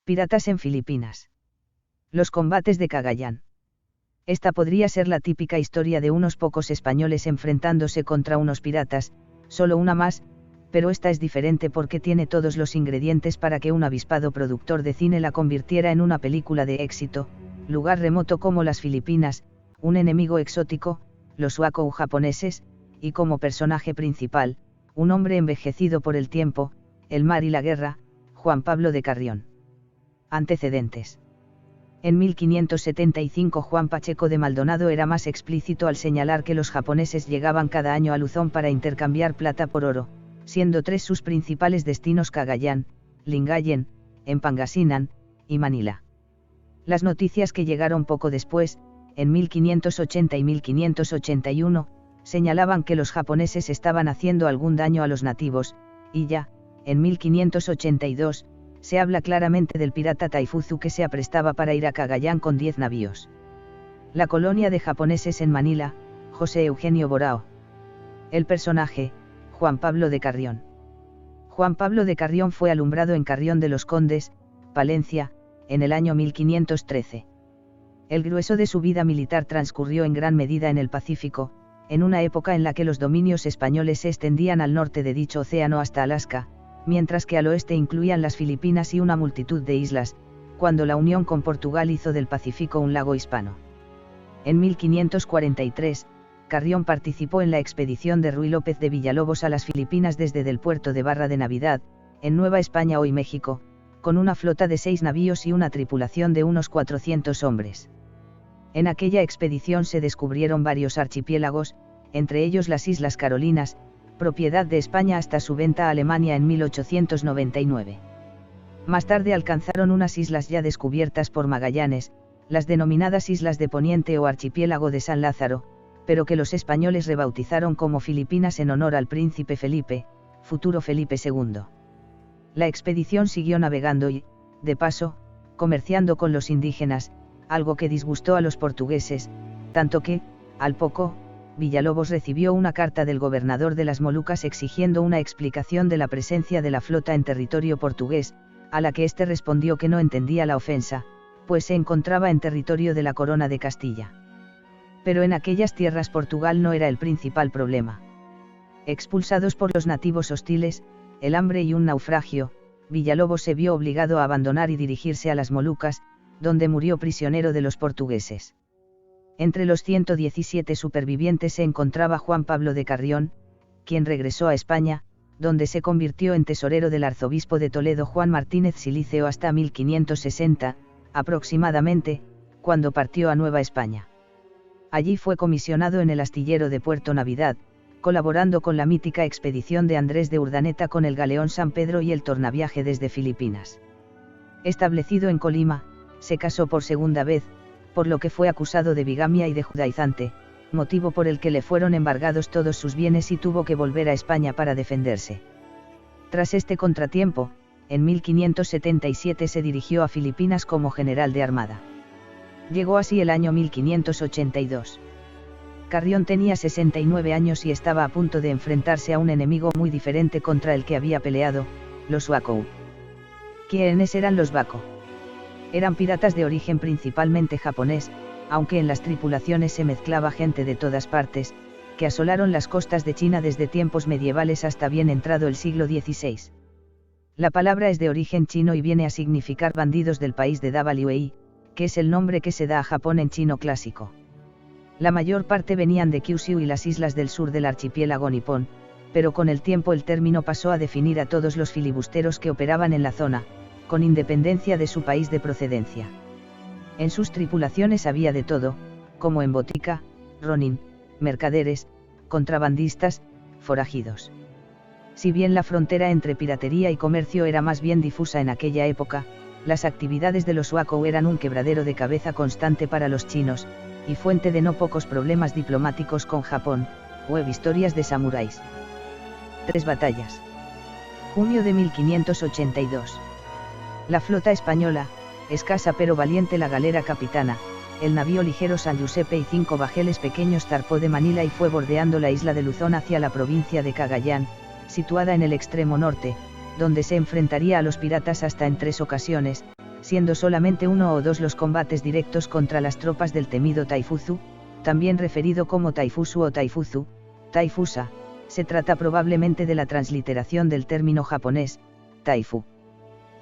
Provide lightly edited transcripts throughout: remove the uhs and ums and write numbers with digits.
Piratas en Filipinas. Los combates de Cagayán. Esta podría ser la típica historia de unos pocos españoles enfrentándose contra unos piratas, solo una más, pero esta es diferente porque tiene todos los ingredientes para que un avispado productor de cine la convirtiera en una película de éxito: lugar remoto como las Filipinas, un enemigo exótico, los Wako japoneses, y como personaje principal, un hombre envejecido por el tiempo, el mar y la guerra, Juan Pablo de Carrión. Antecedentes. En 1575 Juan Pacheco de Maldonado era más explícito al señalar que los japoneses llegaban cada año a Luzón para intercambiar plata por oro, siendo tres sus principales destinos: Cagayán, Lingayen, en Pangasinan, y Manila. Las noticias que llegaron poco después, en 1580 y 1581, señalaban que los japoneses estaban haciendo algún daño a los nativos, y ya, en 1582, se habla claramente del pirata Taifuzu que se aprestaba para ir a Cagayán con 10 navíos. La colonia de japoneses en Manila, José Eugenio Borao. El personaje, Juan Pablo de Carrión. Juan Pablo de Carrión fue alumbrado en Carrión de los Condes, Palencia, en el año 1513. El grueso de su vida militar transcurrió en gran medida en el Pacífico, en una época en la que los dominios españoles se extendían al norte de dicho océano hasta Alaska, mientras que al oeste incluían las Filipinas y una multitud de islas, cuando la unión con Portugal hizo del Pacífico un lago hispano. En 1543, Carrión participó en la expedición de Ruy López de Villalobos a las Filipinas desde del puerto de Barra de Navidad, en Nueva España hoy México, con una flota de 6 navíos y una tripulación de unos 400 hombres. En aquella expedición se descubrieron varios archipiélagos, entre ellos las Islas Carolinas, propiedad de España hasta su venta a Alemania en 1899. Más tarde alcanzaron unas islas ya descubiertas por Magallanes, las denominadas Islas de Poniente o Archipiélago de San Lázaro, pero que los españoles rebautizaron como Filipinas en honor al príncipe Felipe, futuro Felipe II. La expedición siguió navegando y, de paso, comerciando con los indígenas, algo que disgustó a los portugueses, tanto que, al poco, Villalobos recibió una carta del gobernador de las Molucas exigiendo una explicación de la presencia de la flota en territorio portugués, a la que éste respondió que no entendía la ofensa, pues se encontraba en territorio de la Corona de Castilla. Pero en aquellas tierras Portugal no era el principal problema. Expulsados por los nativos hostiles, el hambre y un naufragio, Villalobos se vio obligado a abandonar y dirigirse a las Molucas, donde murió prisionero de los portugueses. Entre los 117 supervivientes se encontraba Juan Pablo de Carrión, quien regresó a España, donde se convirtió en tesorero del arzobispo de Toledo Juan Martínez Siliceo hasta 1560, aproximadamente, cuando partió a Nueva España. Allí fue comisionado en el astillero de Puerto Navidad, colaborando con la mítica expedición de Andrés de Urdaneta con el galeón San Pedro y el tornaviaje desde Filipinas. Establecido en Colima, se casó por segunda vez, por lo que fue acusado de bigamia y de judaizante, motivo por el que le fueron embargados todos sus bienes y tuvo que volver a España para defenderse. Tras este contratiempo, en 1577 se dirigió a Filipinas como general de armada. Llegó así el año 1582. Carrión tenía 69 años y estaba a punto de enfrentarse a un enemigo muy diferente contra el que había peleado, los Wako. ¿Quiénes eran los Wako? Eran piratas de origen principalmente japonés, aunque en las tripulaciones se mezclaba gente de todas partes, que asolaron las costas de China desde tiempos medievales hasta bien entrado el siglo XVI. La palabra es de origen chino y viene a significar bandidos del país de Dawei, que es el nombre que se da a Japón en chino clásico. La mayor parte venían de Kyushu y las islas del sur del archipiélago nipón, pero con el tiempo el término pasó a definir a todos los filibusteros que operaban en la zona, con independencia de su país de procedencia. En sus tripulaciones había de todo, como en botica, ronin, mercaderes, contrabandistas, forajidos. Si bien la frontera entre piratería y comercio era más bien difusa en aquella época, las actividades de los Wako eran un quebradero de cabeza constante para los chinos, y fuente de no pocos problemas diplomáticos con Japón, web historias de samuráis. 3 batallas. Junio de 1582. La flota española, escasa pero valiente la galera Capitana, el navío ligero San Giuseppe y 5 bajeles pequeños zarpó de Manila y fue bordeando la isla de Luzón hacia la provincia de Cagayán, situada en el extremo norte, donde se enfrentaría a los piratas hasta en 3 ocasiones, siendo solamente uno o dos los combates directos contra las tropas del temido Taifuzu, también referido como Taifusu o Taifuzu, Taifusa. Se trata probablemente de la transliteración del término japonés, Taifu.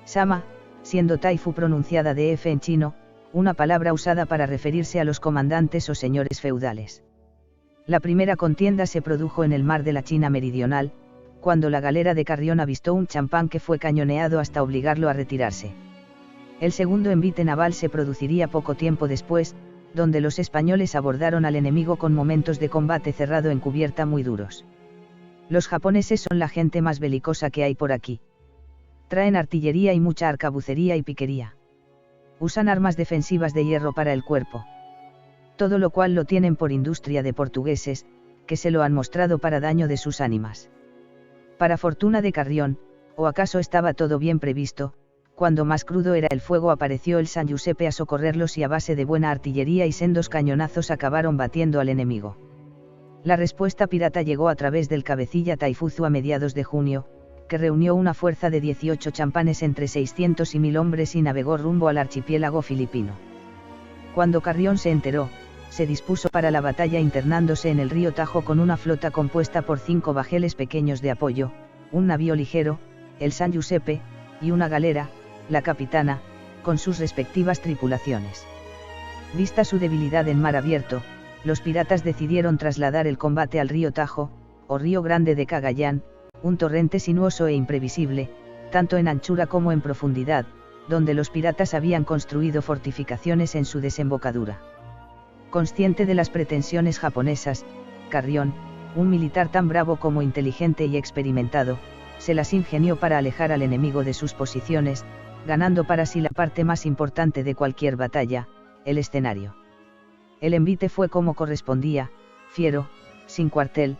Sama, siendo Taifu pronunciada de F en chino, una palabra usada para referirse a los comandantes o señores feudales. La primera contienda se produjo en el mar de la China Meridional, cuando la galera de Carrión avistó un champán que fue cañoneado hasta obligarlo a retirarse. El segundo envite naval se produciría poco tiempo después, donde los españoles abordaron al enemigo con momentos de combate cerrado en cubierta muy duros. Los japoneses son la gente más belicosa que hay por aquí. Traen artillería y mucha arcabucería y piquería. Usan armas defensivas de hierro para el cuerpo. Todo lo cual lo tienen por industria de portugueses, que se lo han mostrado para daño de sus ánimas. Para fortuna de Carrión, o acaso estaba todo bien previsto, cuando más crudo era el fuego apareció el San Giuseppe a socorrerlos y a base de buena artillería y sendos cañonazos acabaron batiendo al enemigo. La respuesta pirata llegó a través del cabecilla Taifuzu a mediados de junio, que reunió una fuerza de 18 champanes entre 600 y 1000 hombres y navegó rumbo al archipiélago filipino. Cuando Carrión se enteró, se dispuso para la batalla internándose en el río Tajo con una flota compuesta por 5 bajeles pequeños de apoyo, un navío ligero, el San Giuseppe, y una galera, la Capitana, con sus respectivas tripulaciones. Vista su debilidad en mar abierto, los piratas decidieron trasladar el combate al río Tajo, o Río Grande de Cagayán, un torrente sinuoso e imprevisible, tanto en anchura como en profundidad, donde los piratas habían construido fortificaciones en su desembocadura. Consciente de las pretensiones japonesas, Carrión, un militar tan bravo como inteligente y experimentado, se las ingenió para alejar al enemigo de sus posiciones, ganando para sí la parte más importante de cualquier batalla, el escenario. El envite fue como correspondía, fiero, sin cuartel,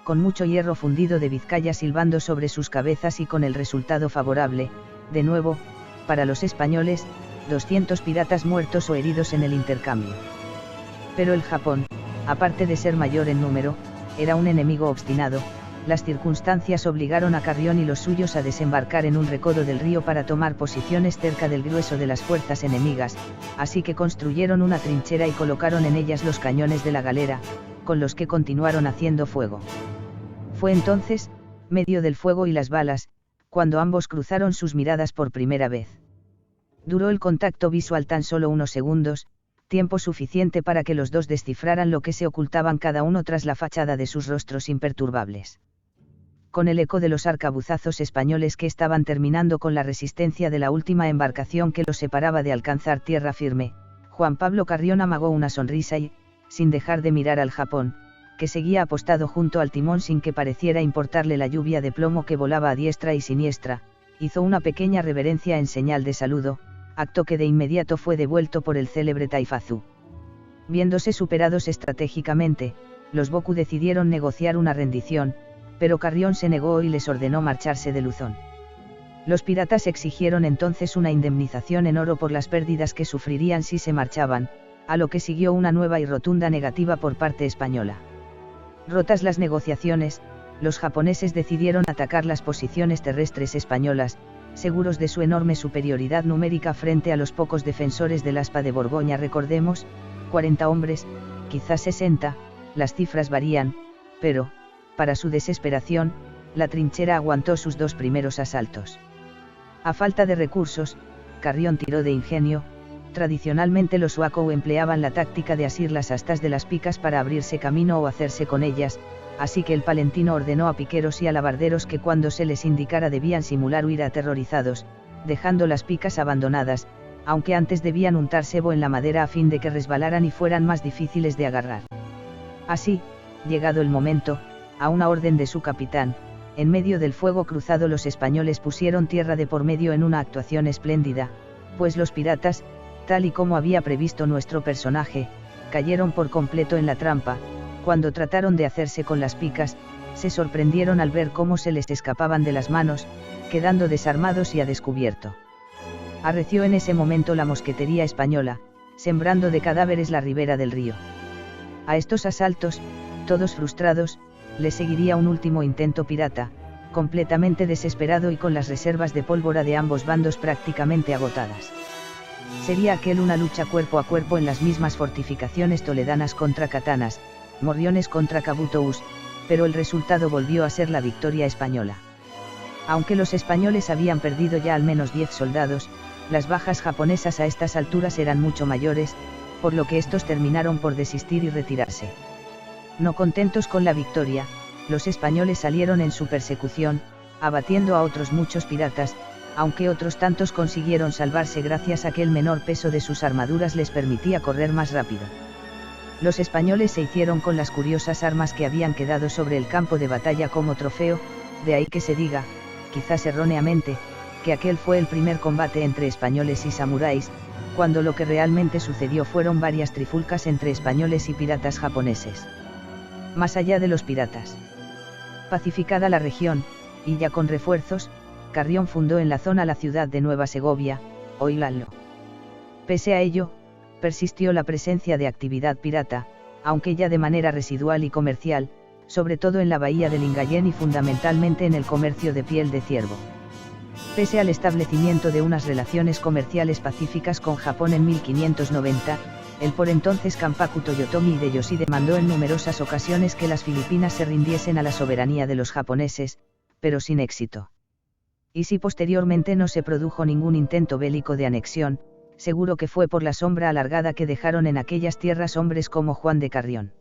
con mucho hierro fundido de Vizcaya silbando sobre sus cabezas y con el resultado favorable, de nuevo, para los españoles, 200 piratas muertos o heridos en el intercambio. Pero el Japón, aparte de ser mayor en número, era un enemigo obstinado. Las circunstancias obligaron a Carrión y los suyos a desembarcar en un recodo del río para tomar posiciones cerca del grueso de las fuerzas enemigas, así que construyeron una trinchera y colocaron en ellas los cañones de la galera, con los que continuaron haciendo fuego. Fue entonces, medio del fuego y las balas, cuando ambos cruzaron sus miradas por primera vez. Duró el contacto visual tan solo unos segundos, tiempo suficiente para que los dos descifraran lo que se ocultaban cada uno tras la fachada de sus rostros imperturbables. Con el eco de los arcabuzazos españoles que estaban terminando con la resistencia de la última embarcación que los separaba de alcanzar tierra firme, Juan Pablo Carrión amagó una sonrisa y, sin dejar de mirar al Japón, que seguía apostado junto al timón sin que pareciera importarle la lluvia de plomo que volaba a diestra y siniestra, hizo una pequeña reverencia en señal de saludo, acto que de inmediato fue devuelto por el célebre Taifazu. Viéndose superados estratégicamente, los Boku decidieron negociar una rendición, pero Carrión se negó y les ordenó marcharse de Luzón. Los piratas exigieron entonces una indemnización en oro por las pérdidas que sufrirían si se marchaban, a lo que siguió una nueva y rotunda negativa por parte española. Rotas las negociaciones, los japoneses decidieron atacar las posiciones terrestres españolas, seguros de su enorme superioridad numérica frente a los pocos defensores del Aspa de Borgoña. Recordemos, 40 hombres, quizás 60, las cifras varían, pero, para su desesperación, la trinchera aguantó sus 2 primeros asaltos. A falta de recursos, Carrión tiró de ingenio. Tradicionalmente los Wakou empleaban la táctica de asir las astas de las picas para abrirse camino o hacerse con ellas, así que el palentino ordenó a piqueros y alabarderos que cuando se les indicara debían simular huir aterrorizados, dejando las picas abandonadas, aunque antes debían untar sebo en la madera a fin de que resbalaran y fueran más difíciles de agarrar. Así, llegado el momento, a una orden de su capitán, en medio del fuego cruzado los españoles pusieron tierra de por medio en una actuación espléndida, pues los piratas, tal y como había previsto nuestro personaje, cayeron por completo en la trampa. Cuando trataron de hacerse con las picas, se sorprendieron al ver cómo se les escapaban de las manos, quedando desarmados y a descubierto. Arreció en ese momento la mosquetería española, sembrando de cadáveres la ribera del río. A estos asaltos, todos frustrados, le seguiría un último intento pirata, completamente desesperado y con las reservas de pólvora de ambos bandos prácticamente agotadas. Sería aquel una lucha cuerpo a cuerpo en las mismas fortificaciones toledanas contra katanas, morriones contra kabutous, pero el resultado volvió a ser la victoria española. Aunque los españoles habían perdido ya al menos 10 soldados, las bajas japonesas a estas alturas eran mucho mayores, por lo que estos terminaron por desistir y retirarse. No contentos con la victoria, los españoles salieron en su persecución, abatiendo a otros muchos piratas, aunque otros tantos consiguieron salvarse gracias a que el menor peso de sus armaduras les permitía correr más rápido. Los españoles se hicieron con las curiosas armas que habían quedado sobre el campo de batalla como trofeo, de ahí que se diga, quizás erróneamente, que aquel fue el primer combate entre españoles y samuráis, cuando lo que realmente sucedió fueron varias trifulcas entre españoles y piratas japoneses. Más allá de los piratas. Pacificada la región, y ya con refuerzos, Carrión fundó en la zona la ciudad de Nueva Segovia, hoy Lalo. Pese a ello, persistió la presencia de actividad pirata, aunque ya de manera residual y comercial, sobre todo en la bahía de Lingayén y fundamentalmente en el comercio de piel de ciervo. Pese al establecimiento de unas relaciones comerciales pacíficas con Japón en 1590, el por entonces Kanpaku Toyotomi Hideyoshi demandó en numerosas ocasiones que las Filipinas se rindiesen a la soberanía de los japoneses, pero sin éxito. Y si posteriormente no se produjo ningún intento bélico de anexión, seguro que fue por la sombra alargada que dejaron en aquellas tierras hombres como Juan de Carrión.